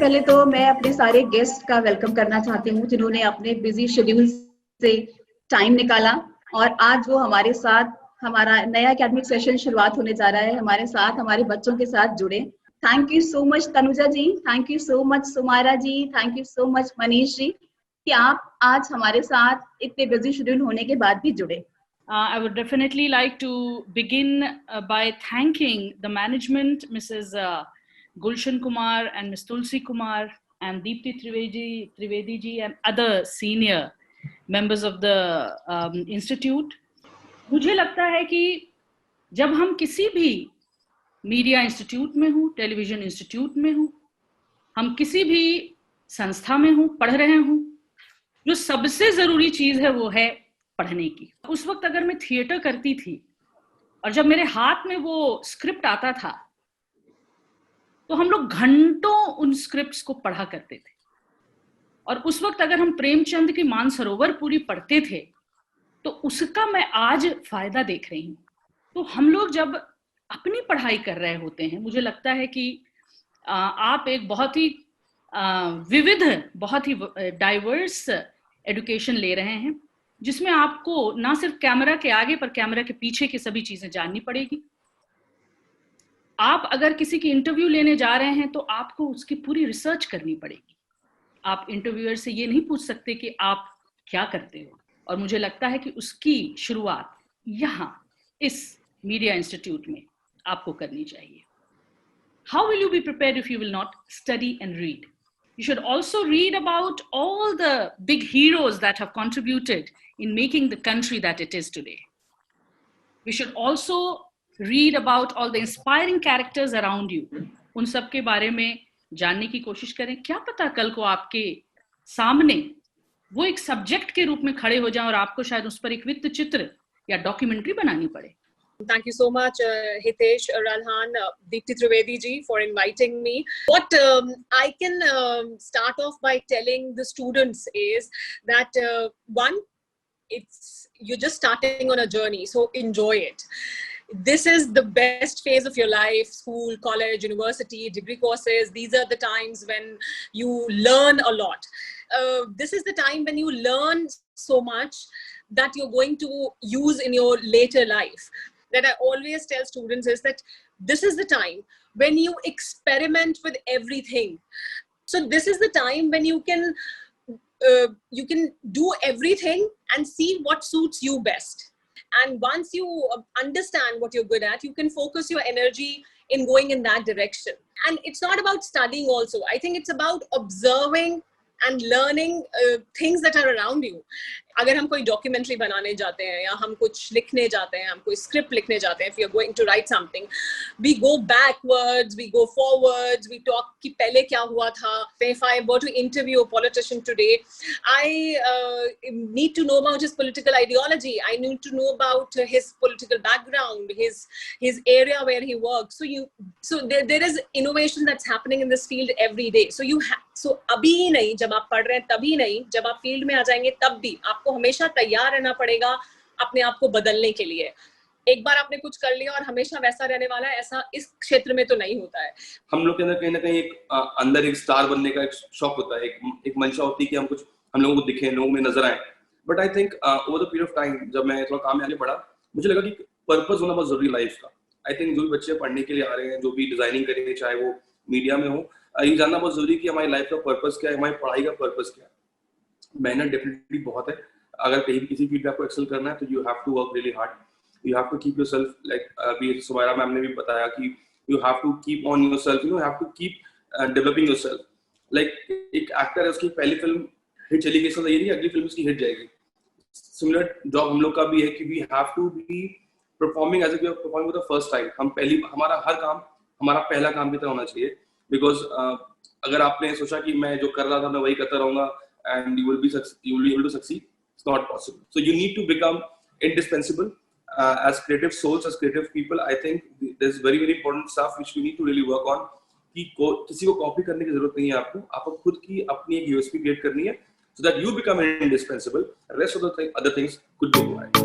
पहले तो मैं अपने सारे गेस्ट का वेलकम करना चाहती हूँ जिन्होंने अपने बिजी शेड्यूल से टाइम निकाला और आज वो हमारे साथ हमारा नया एकेडमिक सेशन शुरुआत होने जा रहा है, हमारे साथ हमारे बच्चों के साथ जुड़े। Thank you so much Tanuja ji, thank you so much Sumaira ji, thank you so much Manish ji कि आप आज हमारे साथ इतने बिजी शेड्यूल होने के बाद भी जुड़े। I would definitely like to begin by thanking the management, Mrs. Gulshan Kumar and Ms. Tulsi Kumar and Deepti Trivedi ji and other senior members of the institute. मुझे लगता है कि जब हम किसी भी मीडिया इंस्टीट्यूट में हूँ, टेलीविजन इंस्टीट्यूट में हूँ, हम किसी भी संस्था में हूँ, पढ़ रहे हूँ, जो सबसे जरूरी चीज है वो है पढ़ने की। उस वक्त अगर मैं थिएटर करती थी और जब मेरे हाथ में वो स्क्रिप्ट आता था तो हम लोग घंटों उन स्क्रिप्ट्स को पढ़ा करते थे। और उस वक्त अगर हम प्रेमचंद की मानसरोवर पूरी पढ़ते थे तो उसका मैं आज फायदा देख रही हूँ। तो हम लोग जब अपनी पढ़ाई कर रहे होते हैं, मुझे लगता है कि आप एक बहुत ही विविध, बहुत ही डाइवर्स एजुकेशन ले रहे हैं जिसमें आपको ना सिर्फ कैमरा के आगे पर कैमरा के पीछे की सभी चीजें जाननी पड़ेगी। आप अगर किसी की इंटरव्यू लेने जा रहे हैं तो आपको उसकी पूरी रिसर्च करनी पड़ेगी। आप इंटरव्यूअर से ये नहीं पूछ सकते कि आप क्या करते हो। और मुझे लगता है कि उसकी शुरुआत यहाँ इस मीडिया इंस्टीट्यूट में आपको करनी चाहिए। How will you be prepared if you will not study and read? You should also read about all the big heroes that have contributed in making the country that it is today. We should also read about all the inspiring characters around you. उन सब के बारे में जानने की कोशिश करें। क्या पता कल को आपके सामने वो एक सब्जेक्ट के रूप में खड़े हो जाएं और आपको शायद उस पर एक वित्त चित्र या डॉक्यूमेंट्री बनानी पड़े। Thank you so much, Hitesh, Ralhan, Deepti Trivedi ji for inviting me. What I can start off by telling the students is that one, you're just starting on a journey, so enjoy it. This is the best phase of your life: school, college, university, degree courses. These are the times when you learn a lot. This is the time when you learn so much that you're going to use in your later life. That I always tell students is that this is the time when you experiment with everything. So this is the time when you can do everything and see what suits you best. And once you understand what you're good at, you can focus your energy in going in that direction. And it's not about studying also. I think it's about observing and learning things that are around you. अगर हम कोई documentary बनाने जाते हैं या हम कुछ लिखने जाते हैं, हम कोई स्क्रिप्ट लिखने जाते हैं, if you're going to write something, we go backwards, we go forwards, we talk कि पहले क्या हुआ था. If I were to interview a politician today, I need to know about his political ideology. I need to know about his political background, his area where he works. So there is innovation that's happening in this field every day. So अभी नहीं, जब आप पढ़ रहे हैं तभी नहीं, जब आप फील्ड में आ जाएंगे तब भी आपको हमेशा तैयार रहना पड़ेगा अपने आप को बदलने के लिए। एक बार आपने कुछ कर लिया और हमेशा वैसा रहने वाला है, ऐसा इस क्षेत्र में तो नहीं होता है। हम लोग के अंदर कहीं ना कहीं अंदर एक स्टार बनने का एक शौक होता है, एक मंशा होती है कि हम लोगों को दिखें, लोगों में नजर आए। But I think over the period of time जब मैं थोड़ा काम में आगे बढ़ा, मुझे लगा कि पर्पस होना बहुत जरूरी लाइफ का। आई थिंक जो भी बच्चे पढ़ने के लिए आ रहे हैं, जो भी डिजाइनिंग करेंगे, चाहे वो मीडिया में हो, ये जानना बहुत जरूरी कि हमारी लाइफ का पर्पस क्या है, हमारी पढ़ाई का पर्पस क्या है। मेहनत डेफिनेटली बहुत है। अगर कहीं किसी फील्ड में आपको एक्सेल करना है तो you have to work really hard, you have to keep yourself, like अभी सुमायरा मैम ने भी बताया कि you have to keep on yourself, you have to keep developing yourself. Like एक एक्टर है, उसकी पहली फिल्म हिट चली गई, इसका ये नहीं अगली फिल्म उसकी हिट जाएगी। सिमिलर जॉब हम लोग का भी है कि we have to be performing as if we are performing for the first time. हमारा हर काम हमारा पहला काम की तरह होना चाहिए। बिकॉज अगर आपने सोचा कि मैं जो कर रहा था मैं वही करता रहूंगा and you will be able to succeed, it's not possible. So you need to become indispensable as creative souls, as creative people. I think there's very important stuff which we need to really work on. कि किसी को copy करने की जरूरत नहीं है, आपको खुद की अपनी एक यूएसपी क्रिएट करनी है so that you become indispensable. The rest of the other things could go by.